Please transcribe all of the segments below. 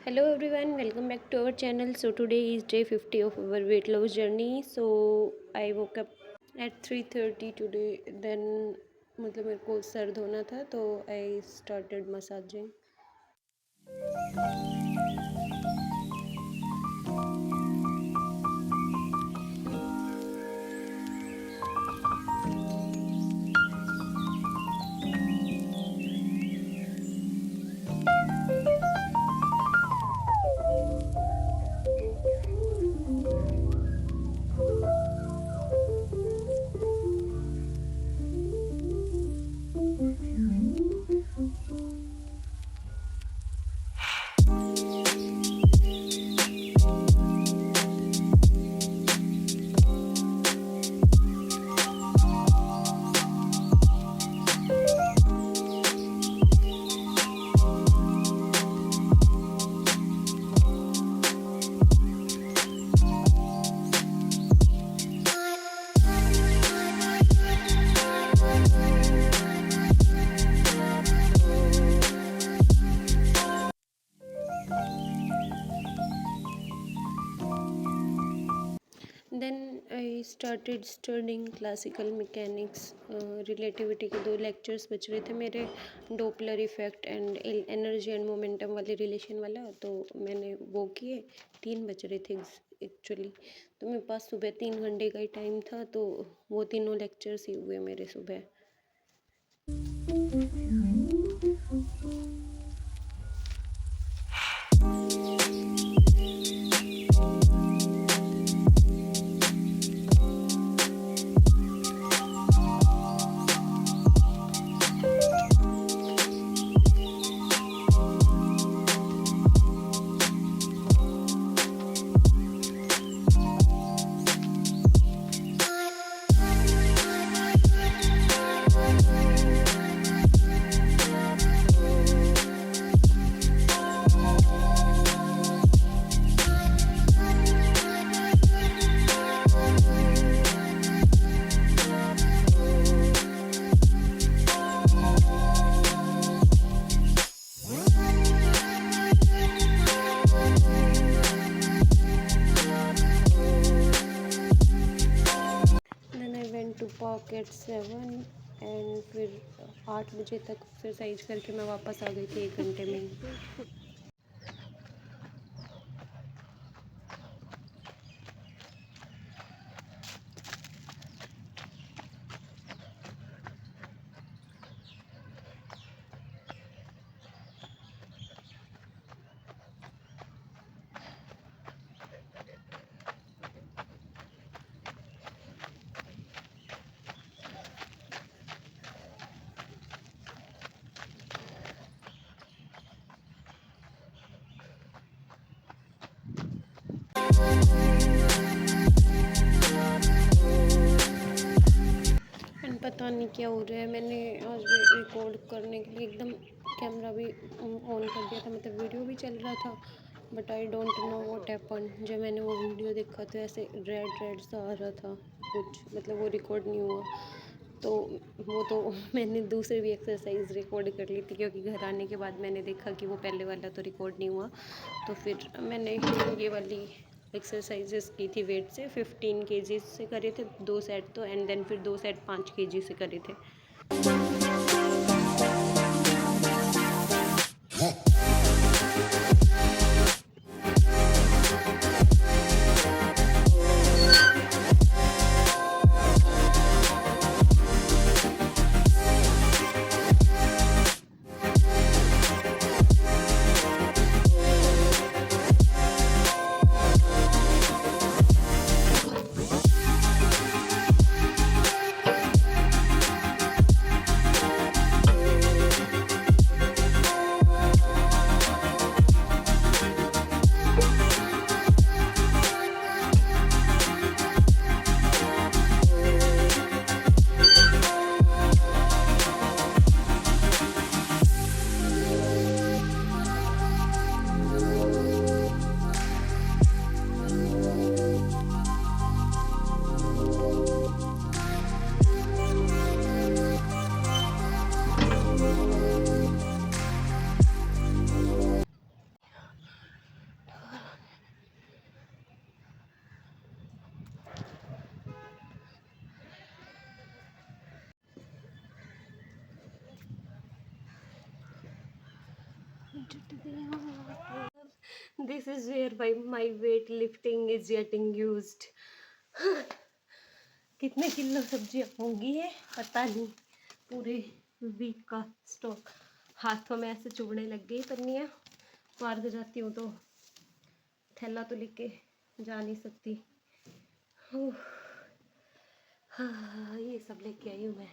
Hello everyone, welcome back to our channel. So today is day 50 of our weight loss journey. So I woke up at 3:30 today. Then मतलब मेरे को sir धोना था तो I started massaging. Then I started studying classical mechanics. Relativity के 2 lectures बच रहे थे मेरे, Doppler effect and energy and momentum वाले रिलेशन वाला, तो मैंने वो किए। 3 बज रहे थे एक्चुअली, तो मेरे पास सुबह 3 घंटे का ही टाइम था, तो वो तीनों लेक्चर्स ही हुए मेरे सुबह। टू पार्क एट 7 एंड फिर 8 बजे तक एक्सरसाइज करके मैं वापस आ गई थी 1 घंटे में। एंड पता नहीं क्या हो रहा है, मैंने आज भी रिकॉर्ड करने के लिए एकदम कैमरा भी ऑन कर दिया था, मतलब वीडियो भी चल रहा था, but I don't know what happen. जब मैंने वो वीडियो देखा तो ऐसे रेड रेड सा आ रहा था कुछ, मतलब वो रिकॉर्ड नहीं हुआ। तो वो तो मैंने दूसरी भी एक्सरसाइज रिकॉर्ड कर ली थी, क्योंकि घर आने के बाद मैंने देखा कि वो पहले वाला तो रिकॉर्ड नहीं हुआ, तो फिर मैंने ये वाली एक्सरसाइजेस की थी। वेट से 15 केजी से करे थे 2 सेट, तो एंड देन फिर 2 सेट 5 केजी से करे थे। This is where by my weight lifting is getting used. कितने किलो सब्जियाँ होंगी है पता नहीं, पूरे वीक का स्टॉक। हाथों में ऐसे चुभने लग गई पन्नियाँ, मार्ग जाती हूँ तो थैला तो लेके जा नहीं सकती। हाँ, ये सब लेके आई हूँ मैं।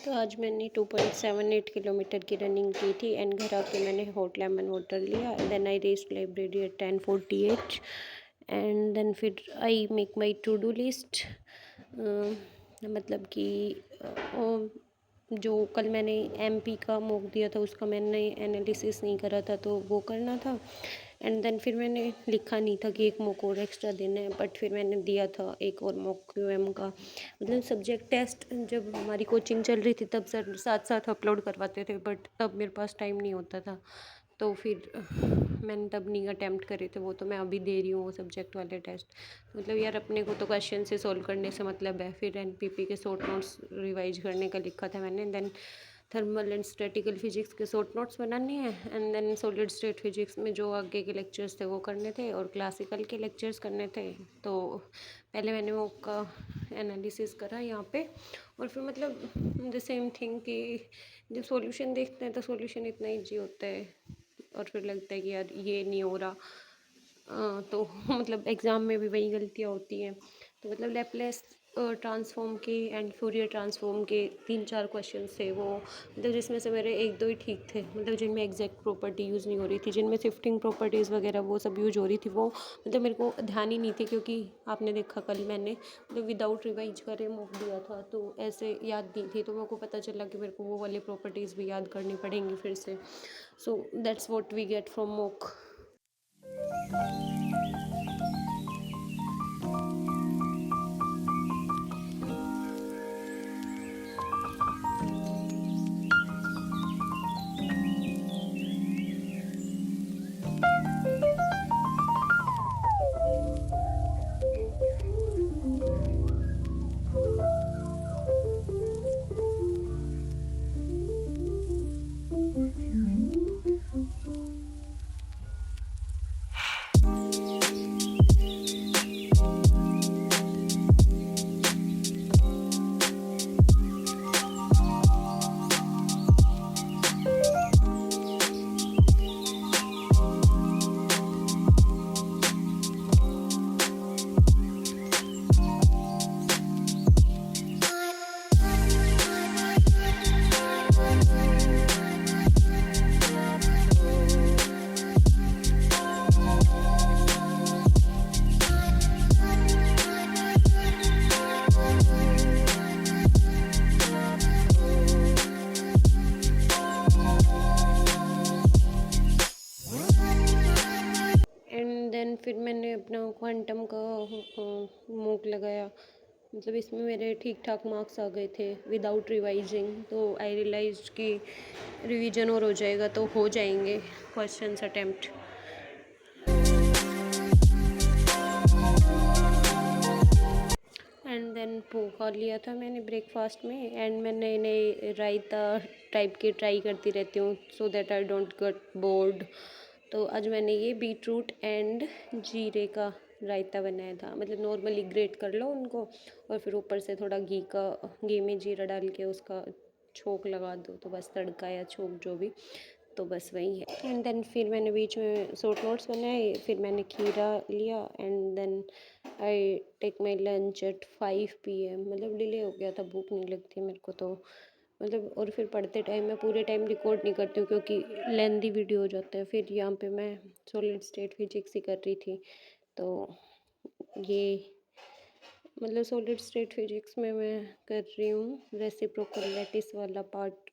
तो आज मैंने 2.78 किलोमीटर की रनिंग की थी एंड घर आके मैंने हॉट लेमन वाटर लिया। Then I reached library at 10:48 and then फिर I make my to do list. मतलब कि जो कल मैंने एमपी का मॉक दिया था उसका मैंने एनालिसिस नहीं करा था तो वो करना था। एंड देन फिर मैंने लिखा नहीं था कि एक मॉक और एक्स्ट्रा देना है, बट फिर मैंने दिया था एक और मॉक क्यूएम का। मतलब सब्जेक्ट टेस्ट जब हमारी कोचिंग चल रही थी तब सर साथ साथ अपलोड करवाते थे, बट तब मेरे पास टाइम नहीं होता था तो फिर मैंने तब नहीं अटैम्प्ट करे थे। वो तो मैं अभी दे रही हूँ वो सब्जेक्ट वाले टेस्ट। मतलब यार अपने को तो क्वेश्चन से सॉल्व करने से मतलब है। फिर एनपीपी के शॉर्ट नोट्स रिवाइज करने का लिखा था मैंने। Then thermal and statical physics के शॉर्ट नोट्स बनाने हैं and then solid state physics में जो आगे के लेक्चर्स थे वो करने थे और क्लासिकल के लेक्चर्स करने थे। तो पहले मैंने वो का एनालिसिस करा यहाँ पे और फिर मतलब द सेम थिंग कि जब सॉल्यूशन देखते हैं तो सॉल्यूशन इतना ईजी होता है और फिर लगता है कि यार ये नहीं हो रहा। तो मतलब एग्ज़ाम में भी वही गलतियाँ होती हैं। तो मतलब लैपलेस ट्रांसफॉर्म के एंड फूरियर ट्रांसफॉर्म के 3-4 क्वेश्चन थे वो, मतलब जिसमें से मेरे 1-2 ही ठीक थे, मतलब जिनमें एग्जैक्ट प्रॉपर्टी यूज़ नहीं हो रही थी, जिनमें शिफ्टिंग प्रॉपर्टीज़ वगैरह वो सब यूज हो रही थी। वो मतलब मेरे को ध्यान ही नहीं थी क्योंकि आपने देखा कल मैंने मतलब विदाउट रिवाइज करे मॉक दिया था तो ऐसे याद नहीं थी। तो मेरे को पता चला कि मेरे को वो वाली प्रॉपर्टीज़ भी याद करनी पड़ेंगी फिर से। So that's what we get from mock. And then फिर मैंने अपना क्वांटम का मॉक लगाया। मतलब इसमें मेरे ठीक ठाक मार्क्स आ गए थे विदाउट रिवाइजिंग। तो आई रियलाइज कि रिवीजन और हो जाएगा तो हो जाएंगे questions attempt. And then poha लिया था मैंने ब्रेकफास्ट में एंड मैं नए नए रायता टाइप के ट्राई करती रहती हूँ so that I don't get bored. तो आज मैंने ये बीटरूट एंड जीरे का रायता बनाया था। मतलब नॉर्मली ग्रेट कर लो उनको और फिर ऊपर से थोड़ा घी में जीरा डाल के उसका छोंक लगा दो तो बस तड़का या छोंक जो भी, तो बस वही है। एंड देन फिर मैंने बीच में शॉर्ट नोट्स बनाए, फिर मैंने खीरा लिया and then I take my lunch at 5 PM। मतलब डिले हो गया था, भूख नहीं लगती मेरे को तो मतलब। और फिर पढ़ते टाइम मैं पूरे टाइम रिकॉर्ड नहीं करती हूँ क्योंकि लेंदी वीडियो हो जाता है। फिर यहाँ पे मैं सॉलिड स्टेट फिजिक्स ही कर रही थी तो ये मतलब सॉलिड स्टेट फिजिक्स में मैं कर रही हूँ रेसिप्रोकल लैटिस वाला पार्ट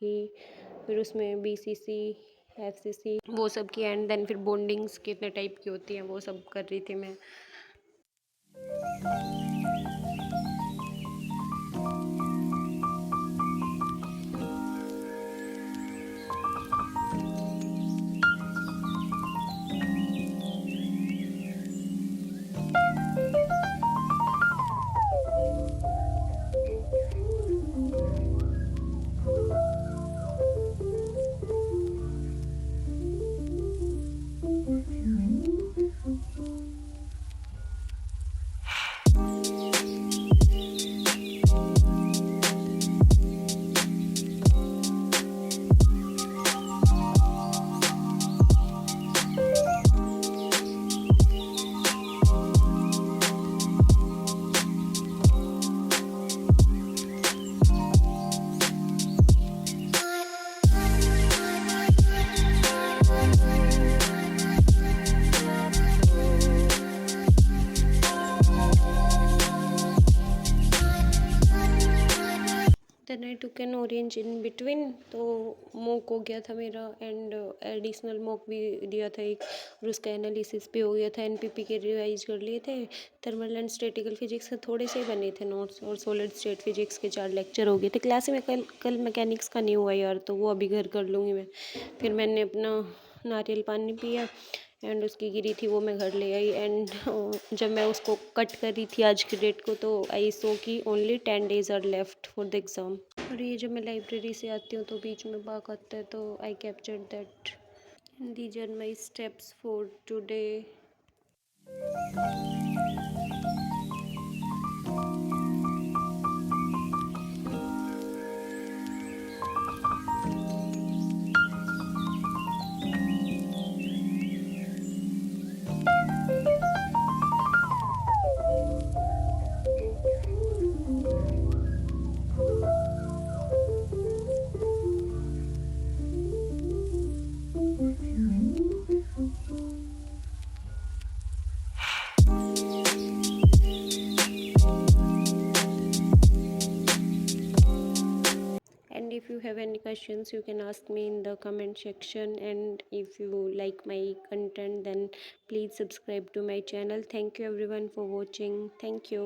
ही। फिर उसमें BCC FCC वो सब की एंड देन फिर बॉन्डिंग्स कितने टाइप की होती हैं वो सब कर रही थी मैं। एंड ऑरेंज इन बिटवीन, तो मॉक हो गया था मेरा एंड एडिशनल मॉक भी दिया था एक, और उसका एनालिसिस भी हो गया था। एनपीपी के रिवाइज कर लिए थे। थर्मल एंड स्टैटिकल फिजिक्स के थोड़े से बने थे नोट्स, और सॉलिड स्टेट फिजिक्स के 4 लेक्चर हो गए थे। क्लास में कल मैकेनिक्स का नहीं हुआ यार, तो वो अभी घर कर लूँगी मैं। फिर मैंने अपना नारियल पानी पिया एंड उसकी गिरी थी वो मैं घर ले आई। एंड जब मैं उसको कट कर रही थी आज की डेट को, तो आई सो कि only 10 days are left for the exam. और ये जब मैं लाइब्रेरी से आती हूँ तो बीच में बाग आता है, तो I captured that. These are my steps for today. And if you have any questions, you can ask me in the comment section. And if you like my content, then please subscribe to my channel. Thank you everyone for watching. Thank you.